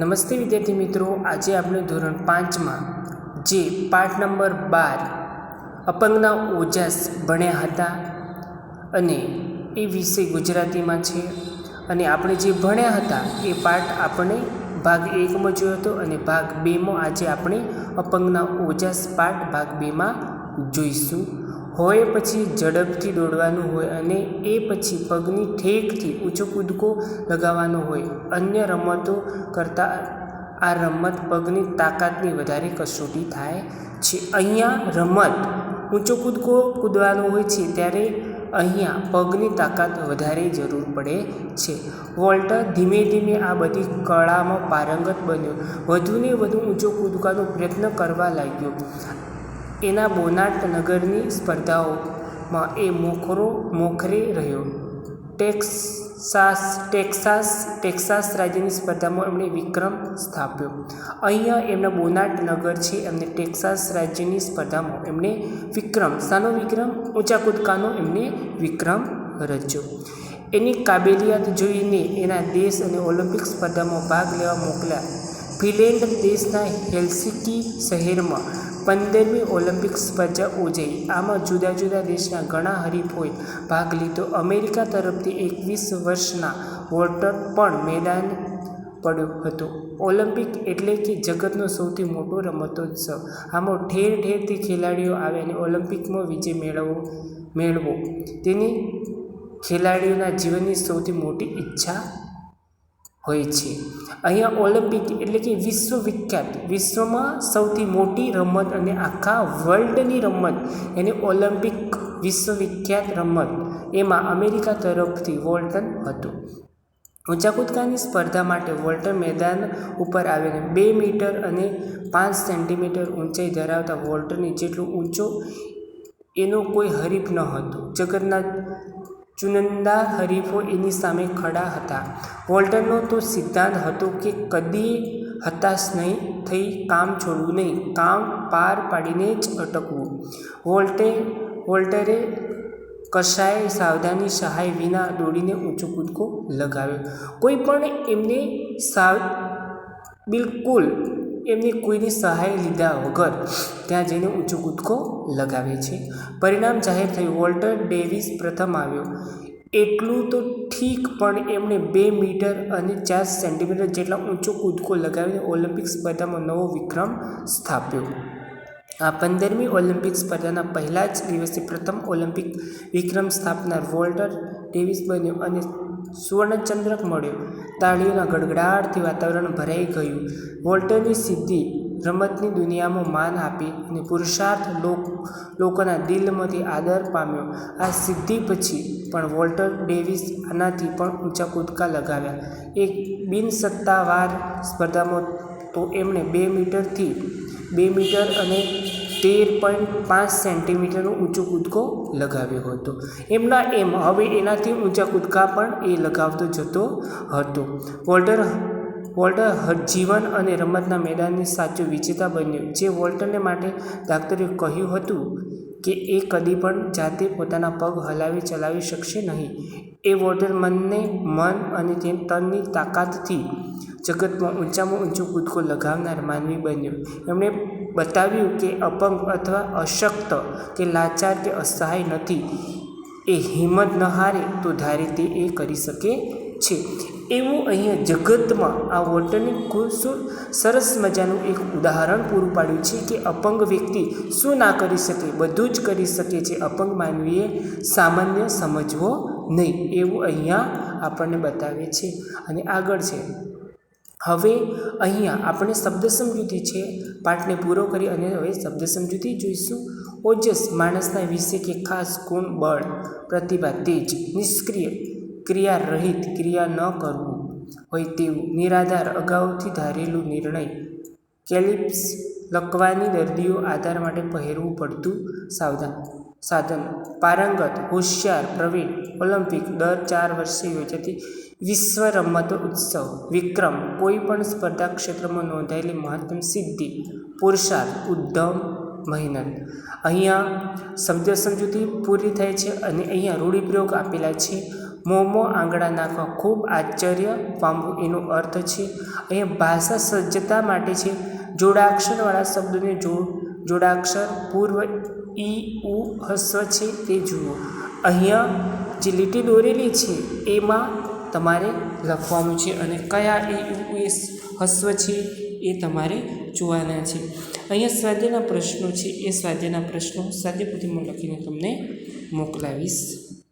નમસ્તે વિદ્યાર્થી મિત્રો, આજે આપણે ધોરણ 5માં જે પાઠ નંબર 12 અપંગના ઓજાસ ભણ્યા હતા અને એ વિષય ગુજરાતીમાં છે. અને આપણે જે ભણ્યા હતા એ પાઠ આપણે ભાગ 1માં જોયો હતો અને ભાગ 2માં આજે આપણે અપંગના ઓજાસ પાઠ ભાગ 2માં જોઈશું. હોય પછી ઝડપથી દોડવાનું હોય અને એ પછી પગની ઠેકથી ઊંચો કૂદકો લગાવવાનો હોય. અન્ય રમતો કરતાં આ રમત પગની તાકાતની વધારે કસોટી થાય છે. અહીંયા રમત ઊંચો કૂદકો કૂદવાનો હોય છે ત્યારે અહીંયા પગની તાકાત વધારે જરૂર પડે છે. વોલ્ટર ધીમે ધીમે આ બધી કળામાં પારંગત બન્યો. વધુને વધુ ઊંચો કૂદવાનો પ્રયત્ન કરવા લાગ્યો. એના બોનાટ નગરની સ્પર્ધાઓમાં એ મોખરે રહ્યો. ટેક્સાસ રાજ્યની સ્પર્ધામાં એમણે વિક્રમ સ્થાપ્યો. અહીંયા એમના બોનાટ નગર છે. એમને ટેક્સાસ રાજ્યની સ્પર્ધામાં એમણે શાનો વિક્રમ? ઊંચા કૂદકાનો એમને વિક્રમ રચ્યો. એની કાબેલિયત જોઈને એના દેશ અને ઓલિમ્પિક સ્પર્ધામાં ભાગ લેવા મોકલ્યા. ફિનલેન્ડ દેશના હેલ્સિંકી શહેરમાં 15મી ઓલિમ્પિક સ્પર્ધા યોજાઈ. આમાં જુદા જુદા દેશના ઘણા હરીફોએ ભાગ લીધો. અમેરિકા તરફથી 21 વર્ષના વોલ્ટર પણ મેદાન પડ્યો હતો. ઓલિમ્પિક એટલે કે જગતનો સૌથી મોટો રમતોત્સવ. આમાં ઠેર ઠેરથી ખેલાડીઓ આવે અને ઓલિમ્પિકમાં વિજય મેળવો તેની ખેલાડીઓના જીવનની સૌથી મોટી ઈચ્છા હોય છે. અહીંયા ઓલિમ્પિક એટલે કે વિશ્વવિખ્યાત, વિશ્વમાં સૌથી મોટી રમત અને આખા વર્લ્ડની રમત એને ઓલિમ્પિક વિશ્વવિખ્યાત રમત. એમાં અમેરિકા તરફથી વોલ્ટર હતું. ઊંચા કૂદકાની સ્પર્ધા માટે વોલ્ટર મેદાન ઉપર આવીને 2 મીટર અને 5 સેન્ટીમીટર ઊંચાઈ ધરાવતા વોલ્ટરની જેટલો ઊંચો એનો કોઈ હરીફ ન હતો. જગતના ચુનંદા હરીફો એની સામે ખડા હતા. વોલ્ટરનો તો સિદ્ધાંત હતો કે કદી હતાશ નહીં થઈ કામ છોડવું નહીં, કામ પાર પાડીને જ અટકવું. વોલ્ટરે કશાય સાવધાની સહાય વિના દોડીને ઊંચો કૂદકો લગાવ્યો. કોઈ પણ એમની કોઈની સહાય લીધા વગર ત્યાં જઈને ઊંચો કૂદકો લગાવે છે. પરિણામ જાહેર થયું. વોલ્ટર ડેવિસ પ્રથમ આવ્યો. એટલું તો ઠીક, પણ એમણે 2 મીટર અને 4 સેન્ટીમીટર જેટલા ઊંચો કૂદકો લગાવીને ઓલિમ્પિક સ્પર્ધામાં નવો વિક્રમ સ્થાપ્યો. આ 15મી ઓલિમ્પિક સ્પર્ધાના પહેલા જ દિવસે પ્રથમ ઓલિમ્પિક વિક્રમ સ્થાપનાર વોલ્ટર ડેવિસ બન્યો અને સુવર્ણચંદ્રક મળ્યો. તાળીઓના ગડગડાટથી વાતાવરણ ભરાઈ ગયું. વોલ્ટરની સિદ્ધિ રમતની દુનિયામાં માન આપી અને પુરુષાર્થ લોકોના દિલમાંથી આદર પામ્યો. આ સિદ્ધિ પછી પણ વોલ્ટર ડેવિસ આનાથી પણ ઊંચા કૂદકા લગાવ્યા. એક બિનસત્તાવાર સ્પર્ધામાં તો એમણે 2 મીટર અને 13.5 સેન્ટીમીટરનો ઊંચો કૂદકો લગાવ્યો હતો. હવે એનાથી ઊંચા કૂદકા પણ એ લગાવતો જતો હતો. વોલ્ટર જીવન અને રમતના મેદાનની સાચો વિજેતા બન્યો. જે વોલ્ટરને માટે દાક્તરે કહ્યું હતું કે એ કદી પણ જાતે પોતાના પગ હલાવી ચલાવી શકશે નહીં, એ વોલ્ટર મન અને તનની તાકાતથી જગતમાં ઊંચામાં ઊંચો કૂદકો લગાવનાર માનવી બન્યો. એમણે બતાવ્યું કે અપંગ અથવા અશક્ત કે લાચાર કે અસહાય નથી. એ હિંમત ન હારે તો ધારે તે એ કરી શકે છે. એવું અહીંયા જગતમાં આ વોલ્ટરની ખૂબ સરસ મજાનું એક ઉદાહરણ પૂરું પાડ્યું છે કે અપંગ વ્યક્તિ શું ના કરી શકે, બધું જ કરી શકે છે. અપંગ માનવીએ સામાન્ય સમજવો નહીં, એવું અહીંયા આપણને બતાવે છે. અને આગળ છે, હવે અહીંયા આપણે શબ્દ સમજૂતી છે પાઠને પૂરો કરી અને હવે શબ્દ સમજૂતી જોઈશું. ઓજસ માણસના વિશે કે ખાસ ગુણ, બળ, પ્રતિભા, તેજ, નિષ્ક્રિય, ક્રિયા રહિત, ક્રિયા ન કરવું હોય તેવું, નિરાધાર, અગાઉથી ધારેલું નિર્ણય, કેલિપ્સ, લકવાની દર્દીઓ આધાર માટે પહેરવું પડતું સાધન, પારંગત, હોશિયાર, પ્રવીણ, ઓલિમ્પિક દર 4 વર્ષે યોજાતી વિશ્વ રમતો ઉત્સવ, વિક્રમ, કોઈ પણ સ્પર્ધા ક્ષેત્રમાં નોંધાયેલી મહત્તમ સિદ્ધિ, પુરુષાર્થ, ઉદ્યમ, મહેનત. અહીંયા શબ્દ સમજૂતી પૂરી થાય છે અને અહીંયા રૂઢિપ્રયોગ આપેલા છે. મોંમાં આંગળા નાખવા, ખૂબ આશ્ચર્ય પામવું એનો અર્થ છે. અહીંયા ભાષા સજ્જતા માટે છે. જોડાક્ષરવાળા શબ્દોને જોડાક્ષર પૂર્વ ઈ ઉ હસ્વ છે તે જુઓ. અહીંયા જે લીટી દોરેલી છે એમાં તમારે લખવાનું છે અને કયા ઈ ઉ એ હસ્વ છે એ તમારે જોવાના છે. અહીંયા સ્વાધ્યાયના પ્રશ્નો છે એ સ્વાધ્યાયના પ્રશ્નો સ્વાધ્યાય પોથીમાં લખીને તમને મોકલાવીશ.